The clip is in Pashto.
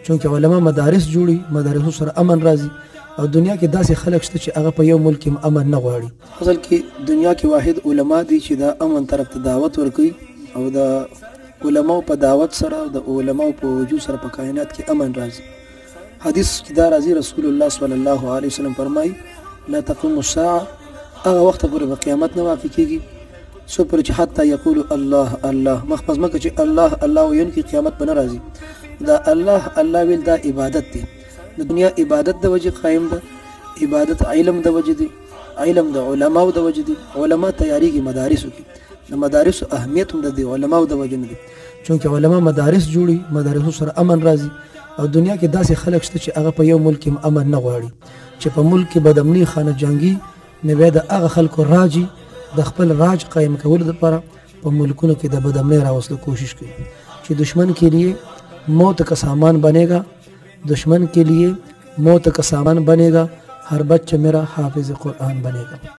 چونکه علما مدارس جوړي، مدارسو سره امن راځي او دنیا کې داسې خلک شته چې هغه په یو ملک کې امن نه غواړي. اصل کې دنیا کې واحد علما دي چې دا امن طرف ته دعوت ورکوي او د علماو په دعوت سره او د علماو په وجود سره په کائنات کې امن راځي. حدیث کې دا راځي، رسول الله صلی الله علیه وسلم فرمایي لا تقوم الساعه، هغه وخت پورې به قیامت نه واقع کېږي څو پورې چې حتی یقول الله الله، مخپس مکه چې الله الله ویل کې قیامت به نه راځي. دا الله الله ویل دا عبادت دی، د دنیا عبادت د وجه قائم ده، عبادت علم د وجه دی، علم د علماو د وجه دی. علما تیاریږي مدارسو کې، د مدارسو اهمیت هم د علماو د وجه نه دی، چونکه علما مدارس جوړي، مدارسو سره امن راځي او دنیا کې داسې خلک شته چې هغه په یو ملک کې امن نه غواړي. چې په ملک کې بدامني خانه جنگي نه بیا د هغه خلکو راجي د خپل راج قائم کولو لپاره په ملکونو کې د بدامني راوستلو کوشش کوي چې دشمن के लिए मौत का सामान बनेगा, दुश्मन के लिए मौत का सामान बनेगा, हर बच्चा मेरा हाफिज कुरान बनेगा.